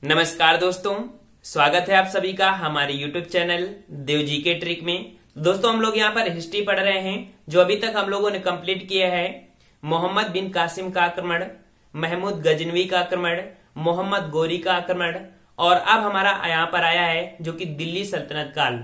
नमस्कार दोस्तों, स्वागत है आप सभी का हमारे YouTube चैनल देव जी के ट्रिक में। दोस्तों हम लोग यहाँ पर हिस्ट्री पढ़ रहे हैं जो अभी तक हम लोगों ने कंप्लीट किया है। मोहम्मद बिन कासिम का आक्रमण, महमूद गजनवी का आक्रमण, मोहम्मद गोरी का आक्रमण और अब हमारा यहाँ पर आया है जो कि दिल्ली सल्तनत काल।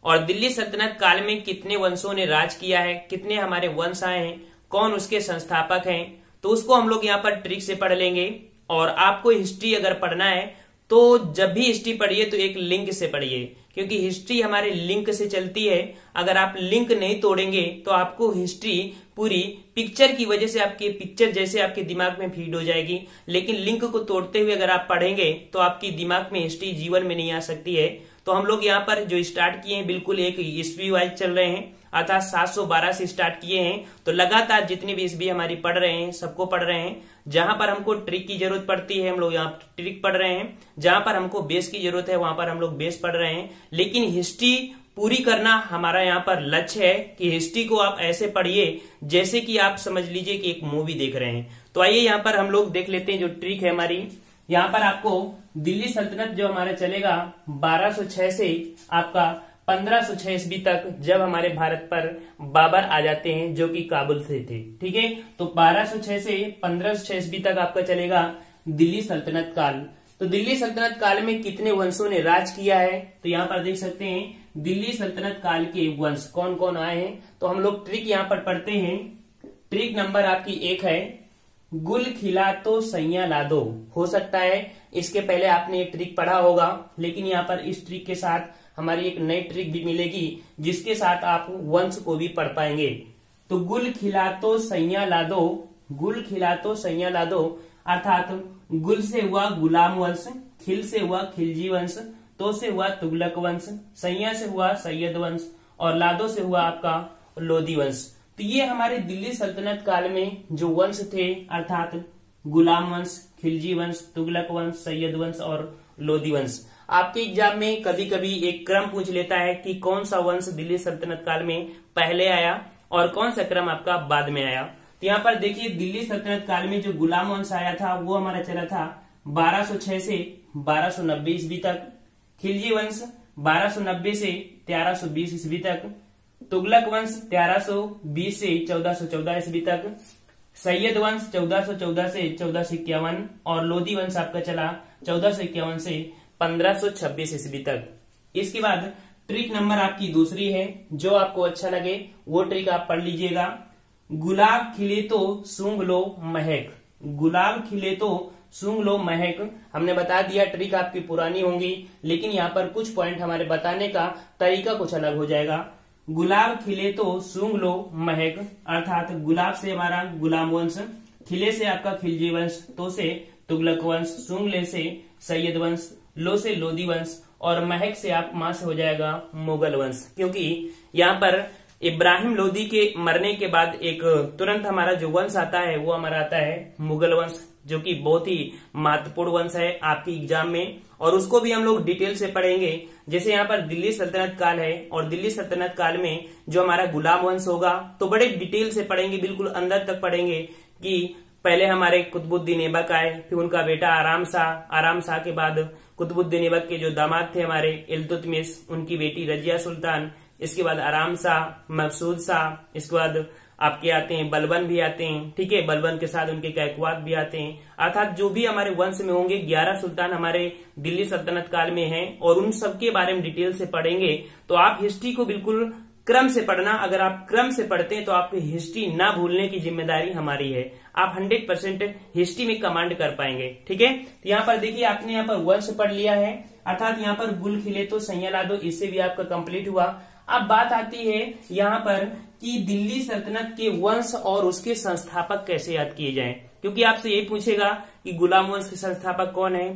और दिल्ली सल्तनत काल में कितने वंशों ने राज किया है, कितने हमारे वंश आए हैं, कौन उसके संस्थापक हैं, तो उसको हम लोग यहाँ पर ट्रिक से पढ़ लेंगे। और आपको हिस्ट्री अगर पढ़ना है तो जब भी हिस्ट्री पढ़िए तो एक लिंक से पढ़िए, क्योंकि हिस्ट्री हमारे लिंक से चलती है। अगर आप लिंक नहीं तोड़ेंगे तो आपको हिस्ट्री पूरी पिक्चर की वजह से आपकी पिक्चर जैसे आपके दिमाग में फीड हो जाएगी, लेकिन लिंक को तोड़ते हुए अगर आप पढ़ेंगे तो आपकी दिमाग में हिस्ट्री जीवन में नहीं आ सकती है। तो हम लोग यहाँ पर जो स्टार्ट किए हैं बिल्कुल एक ईस्वी वाइज चल रहे हैं, अर्थात 712 से स्टार्ट किए हैं। तो लगातार जितनी भी ईस्वी हमारी पढ़ रहे हैं सबको पढ़ रहे हैं। जहां पर हमको ट्रिक की जरूरत पड़ती है हम लोग यहाँ ट्रिक पढ़ रहे हैं, जहां पर हमको बेस की जरूरत है वहां पर हम लोग बेस पढ़ रहे हैं। लेकिन हिस्ट्री पूरी करना हमारा यहाँ पर लक्ष्य है कि हिस्ट्री को आप ऐसे पढ़िए जैसे कि आप समझ लीजिए कि एक मूवी देख रहे हैं। तो आइए यहाँ पर हम लोग देख लेते हैं जो ट्रिक है हमारी। यहाँ पर आपको दिल्ली सल्तनत जो हमारा चलेगा 1206 से आपका 1506 ईस्वी तक, जब हमारे भारत पर बाबर आ जाते हैं जो कि काबुल से थे। ठीक है, तो 1206 से 1506 ईस्वी तक आपका चलेगा दिल्ली सल्तनत काल। तो दिल्ली सल्तनत काल में कितने वंशों ने राज किया है, तो यहाँ पर देख सकते हैं दिल्ली सल्तनत काल के वंश कौन कौन आए हैं। तो हम लोग ट्रिक यहाँ पर पढ़ते हैं। ट्रिक नंबर आपकी 1 है, गुल खिला तो सैया ला दो। हो सकता है इसके पहले आपने ये ट्रिक पढ़ा होगा, लेकिन यहाँ पर इस ट्रिक के साथ हमारी एक नई ट्रिक भी मिलेगी जिसके साथ आप वंश को भी पढ़ पाएंगे। तो गुल खिला तो सैया ला दो, गुल खिला तो सैया ला दो, अर्थात गुल से हुआ गुलाम वंश, खिल से हुआ खिलजी वंश, तो से हुआ तुगलक वंश, सैया से हुआ सैयद वंश और लादो से हुआ आपका लोदी वंश। तो ये हमारे दिल्ली सल्तनत काल में जो वंश थे, अर्थात गुलाम वंश, खिलजी वंश, तुगलक वंश, सैयद वंश और लोदी वंश। आपके एग्जाम में कभी कभी एक क्रम पूछ लेता है कि कौन सा वंश दिल्ली सल्तनत काल में पहले आया और कौन सा क्रम आपका बाद में आया। तो यहाँ पर देखिए दिल्ली सल्तनत काल में जो गुलाम वंश आया था वो हमारा चला था 1206 से 1290 ईस्वी तक, खिलजी वंश 1290 से 1320 ईस्वी तक, तुगलक वंश 1320 से 1414 ईस्वी तक, सैयद वंश 1414 से 1451 और लोदी वंश आपका चला 1451 से 1526 ईस्वी तक। इसके बाद ट्रिक नंबर आपकी दूसरी है, जो आपको अच्छा लगे वो ट्रिक आप पढ़ लीजिएगा। गुलाब खिले तो सूंघ लो महक, गुलाब खिले तो सूंघ लो महक। हमने बता दिया ट्रिक आपकी पुरानी होंगी, लेकिन यहाँ पर कुछ पॉइंट हमारे बताने का तरीका कुछ अलग हो जाएगा। गुलाब खिले तो सूंघ लो महक, अर्थात गुलाब से हमारा गुलाम वंश, खिले से आपका खिलजी वंश, तो से तुगलक वंश, सूंघ ले से सैयद वंश, लो से लोदी वंश और महक से आप मां से हो जाएगा मुगल वंश। क्योंकि यहाँ पर इब्राहिम लोदी के मरने के बाद एक तुरंत हमारा जो वंश आता है वो हमारा आता है मुगल वंश, जो कि बहुत ही महत्वपूर्ण वंश है आपके एग्जाम में, और उसको भी हम लोग डिटेल से पढ़ेंगे। जैसे यहाँ पर दिल्ली सल्तनत काल है और दिल्ली सल्तनत काल में जो हमारा गुलाम वंश होगा तो बड़े डिटेल से पढ़ेंगे, बिल्कुल अंदर तक पढ़ेंगे कि पहले हमारे कुतुबुद्दीन ऐबक आए, फिर उनका बेटा आराम शाह के बाद कुतुबुद्दीन ऐबक के जो दामाद थे हमारे इल्तुतमिश, उनकी बेटी रजिया सुल्तान, इसके बाद आराम शाह, मकसूद शाह, इसके बाद आपके आते हैं बलबन भी आते हैं। ठीक है, बलबन के साथ उनके कैकवाद भी आते हैं। अर्थात जो भी हमारे वंश में होंगे 11 सुल्तान हमारे दिल्ली सल्तनत काल में हैं और उन सबके बारे में डिटेल से पढ़ेंगे। तो आप हिस्ट्री को बिल्कुल क्रम से पढ़ना। अगर आप क्रम से पढ़ते हैं तो आपकी हिस्ट्री ना भूलने की जिम्मेदारी हमारी है। आप 100% हिस्ट्री में कमांड कर पाएंगे। ठीक है, तो यहाँ पर देखिए आपने यहाँ पर वंश पढ़ लिया है, अर्थात यहाँ पर गुल खिले तो सैया ला दो, इससे भी आपका कंप्लीट हुआ। अब बात आती है यहाँ पर कि दिल्ली सल्तनत के वंश और उसके संस्थापक कैसे याद किए जाएं, क्योंकि आपसे यही पूछेगा कि गुलाम वंश के संस्थापक कौन है,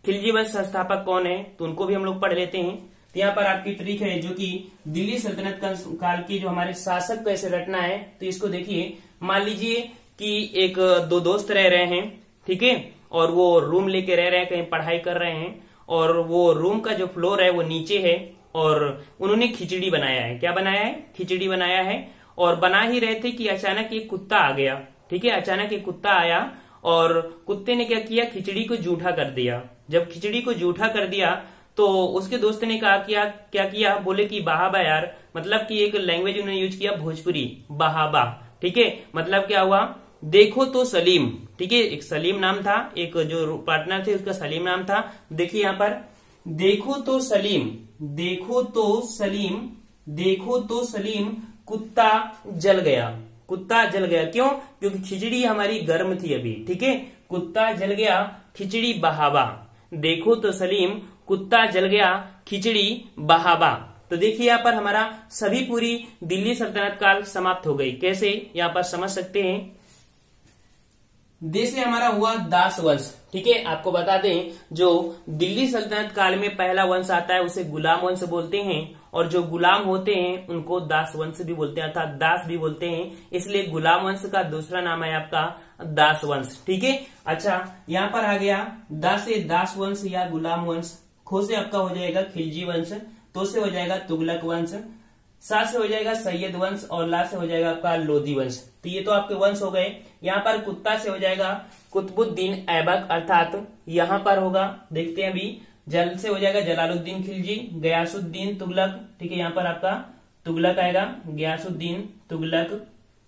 खिलजी वंश संस्थापक कौन है, तो उनको भी हम लोग पढ़ लेते हैं। तो यहाँ पर आपकी ट्रिक है जो कि दिल्ली सल्तनत काल के जो हमारे शासक को ऐसे रटना है। तो इसको देखिए, मान लीजिए कि एक दो दोस्त रह रहे हैं, ठीक है, और वो रूम लेके रह रहे हैं, कहीं पढ़ाई कर रहे हैं, और वो रूम का जो फ्लोर है वो नीचे है और उन्होंने खिचड़ी बनाया है। क्या बनाया है? खिचड़ी बनाया है। और बना ही रहे थे कि अचानक एक कुत्ता आ गया। ठीक है, अचानक एक कुत्ता आया और कुत्ते ने क्या किया, खिचड़ी को जूठा कर दिया। जब खिचड़ी को जूठा कर दिया तो उसके दोस्त ने कहा क्या किया, बोले कि बहाबा यार, मतलब कि एक लैंग्वेज उन्होंने यूज किया भोजपुरी, बहाबा। ठीक है, मतलब क्या हुआ, देखो तो सलीम। ठीक है, एक सलीम नाम था, एक जो पार्टनर थे उसका सलीम नाम था। देखिए यहाँ पर देखो तो सलीम, देखो तो सलीम, देखो तो सलीम, कुत्ता जल गया। कुत्ता जल गया क्यों, क्योंकि खिचड़ी हमारी गर्म थी अभी। ठीक है, कुत्ता जल गया, खिचड़ी बहावा। देखो तो सलीम, कुत्ता जल गया, खिचड़ी बहावा। तो देखिए यहाँ पर हमारा सभी पूरी दिल्ली सल्तनत काल समाप्त हो गई। कैसे, यहाँ पर समझ सकते हैं। देश में हमारा हुआ दास वंश। ठीक है, आपको बता दें जो दिल्ली सल्तनत काल में पहला वंश आता है उसे गुलाम वंश बोलते हैं, और जो गुलाम होते हैं उनको दास वंश भी बोलते हैं, अर्थात दास भी बोलते हैं। इसलिए गुलाम वंश का दूसरा नाम है आपका दास वंश। ठीक है, अच्छा यहाँ पर आ गया दा से दास वंश या गुलाम वंश, खो से आपका हो जाएगा खिलजी वंश, तो से हो जाएगा तुगलक वंश, सा से हो जाएगा सैयद वंश, और ला से हो जाएगा आपका लोधी वंश। तो ये तो आपके वंश हो गए। यहाँ पर कुत्ता से हो जाएगा कुतुबुद्दीन ऐबक, अर्थात यहाँ पर होगा, देखते हैं अभी, जल से हो जाएगा जलालुद्दीन खिलजी, गयासुद्दीन तुगलक। ठीक है, यहाँ पर आपका तुगलक आएगा, गयासुद्दीन तुगलक।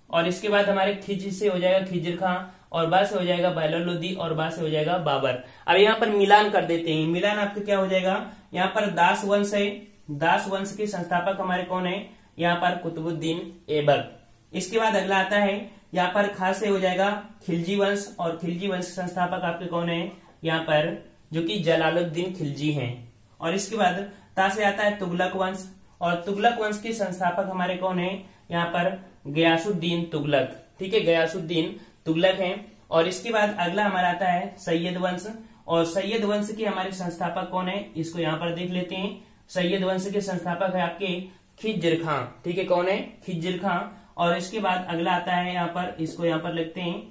और इसके बाद हमारे खिज से हो जाएगा खिजर खां, और बा से हो जाएगा बहलोल लोदी, और बा से हो जाएगा बाबर। अब यहाँ पर मिलान कर देते हैं। मिलान आपका क्या हो जाएगा, यहाँ पर दास वंश है, दास वंश के संस्थापक हमारे कौन है, यहाँ पर कुतुबुद्दीन ऐबक। इसके बाद अगला आता है, यहाँ पर खा से हो जाएगा खिलजी वंश, और खिलजी वंश के संस्थापक आपके कौन है, यहाँ पर जो कि जलालुद्दीन खिलजी हैं। और इसके बाद ता से आता है तुगलक वंश, और तुगलक वंश के संस्थापक हमारे कौन है, यहाँ पर गयासुद्दीन तुगलक। ठीक है, गयासुद्दीन तुगलक हैं। और इसके बाद अगला हमारा आता है सैयद वंश, और सैयद वंश के हमारे संस्थापक कौन है, इसको यहाँ पर देख लेते हैं। सैयद वंश के संस्थापक है आपके खिज्र खां। ठीक है, कौन है, खिज्र खां। और इसके बाद अगला आता है यहाँ पर, इसको यहाँ पर लिखते हैं,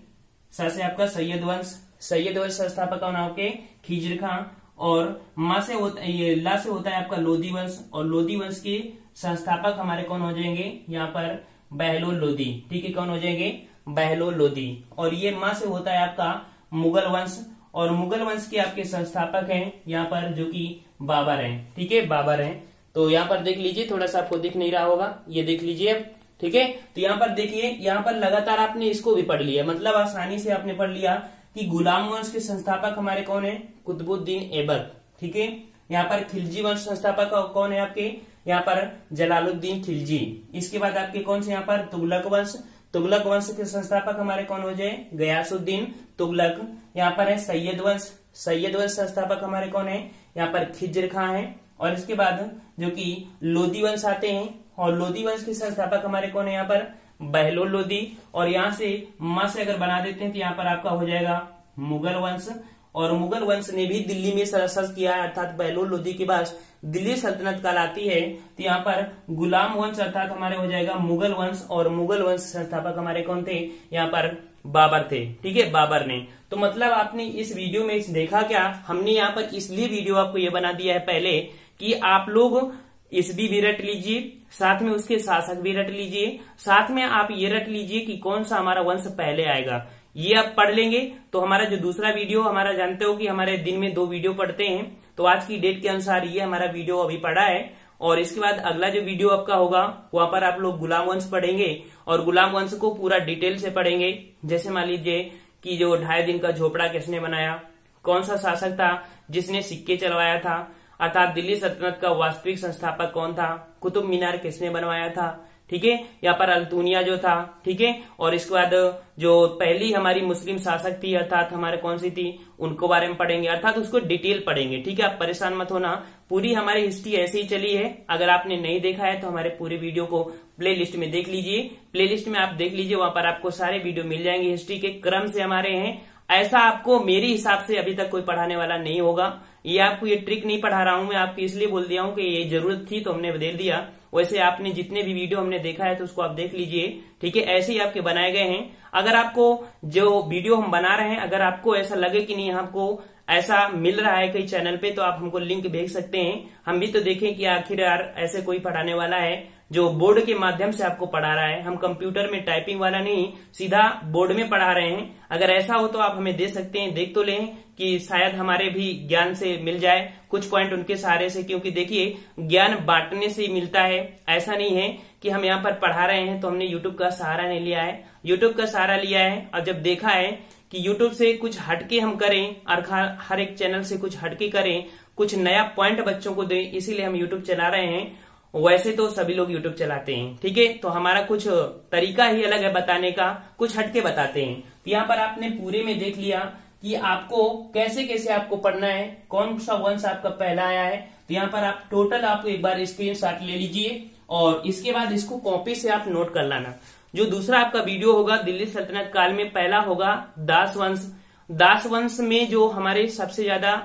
सा से आपका सैयद वंश, सैयद वंश संस्थापक कौन है आपके खिज्र खां। और मा से होता है, ये ला से होता है आपका लोधी वंश, और लोधी वंश के संस्थापक हमारे कौन हो जाएंगे, यहाँ पर बहलोल लोदी। ठीक है, कौन हो जाएंगे, बहलोल लोदी। और ये मा से होता है आपका मुगल वंश, और मुगल वंश के आपके संस्थापक हैं यहाँ पर जो कि बाबर हैं। ठीक है, बाबर हैं। तो यहाँ पर देख लीजिए, थोड़ा सा आपको दिख नहीं रहा होगा, ये देख लीजिए अब। ठीक है, तो यहाँ पर देखिए, यहाँ पर लगातार आपने इसको भी पढ़ लिया, मतलब आसानी से आपने पढ़ लिया कि गुलाम वंश के संस्थापक हमारे कौन है, कुतुबुद्दीन ऐबक। ठीक है, यहाँ पर खिलजी वंश संस्थापक कौन है आपके, यहाँ पर जलालुद्दीन खिलजी। इसके बाद आपके कौन से यहाँ पर तुगलक वंश, तुगलक वंश के संस्थापक हमारे कौन हो जाए, गयासुद्दीन तुगलक। यहाँ पर है सैयद वंश, सैयद वंश संस्थापक हमारे कौन है, यहाँ पर खिज्र खां है। और इसके बाद जो कि लोधी वंश आते हैं, और लोधी वंश के संस्थापक हमारे कौन है, यहाँ पर बहलोल लोदी। और यहाँ से मां से अगर बना देते हैं तो यहाँ पर आपका हो जाएगा मुगल वंश। और मुगल वंश ने भी दिल्ली में सरसर किया है, अर्थात बहलोल लोदी के बाद दिल्ली सल्तनत काल आती है तो यहाँ पर गुलाम वंश अर्थात हमारे हो जाएगा मुगल वंश। और मुगल वंश संस्थापक हमारे कौन थे, यहाँ पर बाबर थे। ठीक है, बाबर ने। तो मतलब आपने इस वीडियो में देखा क्या, हमने यहाँ पर इसलिए वीडियो आपको ये बना दिया है पहले कि आप लोग इसबी भी रट लीजिए, साथ में उसके शासक भी रट लीजिए, साथ में आप ये रट लीजिए कि कौन सा हमारा वंश पहले आएगा। ये आप पढ़ लेंगे तो हमारा जो दूसरा वीडियो, हमारा जानते हो कि हमारे दिन में 2 वीडियो पढ़ते हैं, तो आज की डेट के अनुसार ये हमारा वीडियो अभी पढ़ा है। और इसके बाद अगला जो वीडियो आपका होगा वहां पर आप लोग गुलाम वंश पढ़ेंगे, और गुलाम वंश को पूरा डिटेल से पढ़ेंगे। जैसे मान लीजिए कि जो 2.5 दिन का झोपड़ा किसने बनाया, कौन सा शासक था जिसने सिक्के चलवाया था, अर्थात दिल्ली सल्तनत का वास्तविक संस्थापक कौन था, कुतुब मीनार किसने बनवाया था। ठीक है, यहाँ पर अल्तुनिया जो था। ठीक है, और इसके बाद जो पहली हमारी मुस्लिम शासक थी अर्थात हमारे कौन सी थी, उनको बारे में पढ़ेंगे, अर्थात उसको डिटेल पढ़ेंगे। ठीक है, आप परेशान मत होना, पूरी हमारी हिस्ट्री ऐसे ही चली है। अगर आपने नहीं देखा है तो हमारे पूरे वीडियो को प्ले लिस्ट में देख लीजिए, प्ले लिस्ट में आप देख लीजिए, वहां पर आपको सारे वीडियो मिल जाएंगे, हिस्ट्री के क्रम से हमारे हैं। ऐसा आपको मेरे हिसाब से अभी तक कोई पढ़ाने वाला नहीं होगा। ये आपको ये ट्रिक नहीं पढ़ा रहा हूं मैं, आपको इसलिए बोल दिया हूं कि ये जरूरत थी तो हमने दे दिया। वैसे आपने जितने भी वीडियो हमने देखा है तो उसको आप देख लीजिए। ठीक है, ऐसे ही आपके बनाए गए हैं। अगर आपको जो वीडियो हम बना रहे हैं, अगर आपको ऐसा लगे कि नहीं हमको ऐसा मिल रहा है कई चैनल पे, तो आप हमको लिंक भेज सकते हैं, हम भी तो देखें कि आखिर यार ऐसे कोई पढ़ाने वाला है। जो बोर्ड के माध्यम से आपको पढ़ा रहा है। हम कंप्यूटर में टाइपिंग वाला नहीं, सीधा बोर्ड में पढ़ा रहे हैं। अगर ऐसा हो तो आप हमें दे सकते हैं, देख तो लें कि शायद हमारे भी ज्ञान से मिल जाए कुछ पॉइंट उनके सहारे से, क्योंकि देखिए ज्ञान बांटने से ही मिलता है। ऐसा नहीं है कि हम यहाँ पर पढ़ा रहे हैं तो हमने यूट्यूब का सहारा नहीं लिया है, यूट्यूब का सहारा लिया है। और जब देखा है कि यूट्यूब से कुछ हटके हम करें और हर एक चैनल से कुछ हटके करें, कुछ नया पॉइंट बच्चों को दें, इसीलिए हम यूट्यूब चला रहे हैं। वैसे तो सभी लोग यूट्यूब चलाते हैं, ठीक है, तो हमारा कुछ तरीका ही अलग है बताने का, कुछ हटके बताते हैं। तो यहाँ पर आपने पूरे में देख लिया कि आपको कैसे कैसे आपको पढ़ना है, कौन सा वंश आपका पहला आया है। तो यहाँ पर आप टोटल आपको एक बार स्क्रीनशॉट ले लीजिए और इसके बाद इसको कॉपी से आप नोट कर लाना। जो दूसरा आपका वीडियो होगा दिल्ली सल्तनत काल में, पहला होगा दास वंश। दास वंश में जो हमारे सबसे ज्यादा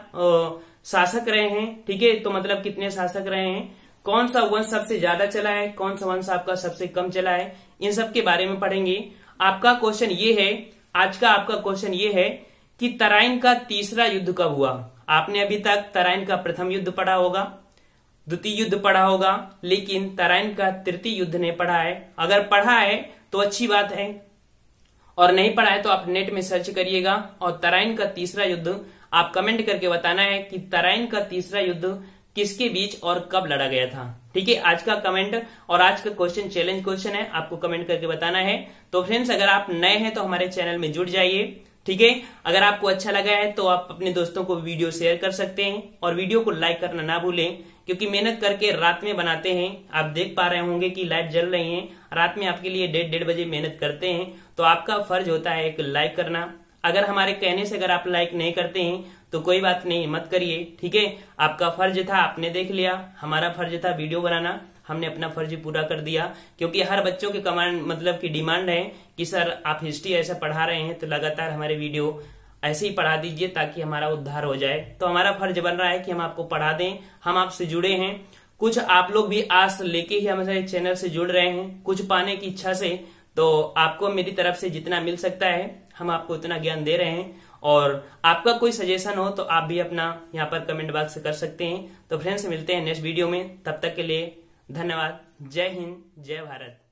शासक रहे हैं, ठीक है, तो मतलब कितने शासक रहे हैं, कौन सा वंश सबसे ज्यादा चला है, कौन सा वंश आपका सबसे कम चला है, इन सब के बारे में पढ़ेंगे। आपका क्वेश्चन ये है, आज का आपका क्वेश्चन ये है कि तराइन का तीसरा युद्ध कब हुआ। आपने अभी तक तराइन का प्रथम युद्ध पढ़ा होगा, द्वितीय युद्ध पढ़ा होगा, लेकिन तराइन का तृतीय युद्ध नहीं पढ़ा है। अगर पढ़ा है तो अच्छी बात है, और नहीं पढ़ा है तो आप नेट में सर्च करिएगा और तराइन का तीसरा युद्ध आप कमेंट करके बताना है कि तराइन का तीसरा युद्ध किसके बीच और कब लड़ा गया था। ठीक है, आज का कमेंट और आज का क्वेश्चन चैलेंज क्वेश्चन है, आपको कमेंट करके बताना है। तो फ्रेंड्स, अगर आप नए हैं तो हमारे चैनल में जुड़ जाइए, ठीक है। अगर आपको अच्छा लगा है तो आप अपने दोस्तों को वीडियो शेयर कर सकते हैं और वीडियो को लाइक करना ना भूलें, क्योंकि मेहनत करके रात में बनाते हैं। आप देख पा रहे होंगे कि लाइट जल रही है, रात में आपके लिए 1:30 बजे मेहनत करते हैं, तो आपका फर्ज होता है एक लाइक करना। अगर हमारे कहने से अगर आप लाइक नहीं करते हैं तो कोई बात नहीं, मत करिए, ठीक है। आपका फर्ज था, आपने देख लिया, हमारा फर्ज था वीडियो बनाना, हमने अपना फर्ज पूरा कर दिया। क्योंकि हर बच्चों के कमांड मतलब की डिमांड है कि सर आप हिस्ट्री ऐसा पढ़ा रहे हैं तो लगातार हमारे वीडियो ऐसे ही पढ़ा दीजिए ताकि हमारा उद्धार हो जाए। तो हमारा फर्ज बन रहा है कि हम आपको पढ़ा दें, हम आपसे जुड़े हैं। कुछ आप लोग भी आस लेके ही हमारे चैनल से जुड़ रहे हैं, कुछ पाने की इच्छा से। तो आपको मेरी तरफ से जितना मिल सकता है हम आपको उतना ज्ञान दे रहे हैं, और आपका कोई सजेशन हो तो आप भी अपना यहाँ पर कमेंट बॉक्स कर सकते हैं। तो फ्रेंड्स, मिलते हैं नेक्स्ट वीडियो में, तब तक के लिए धन्यवाद। जय हिंद, जय भारत।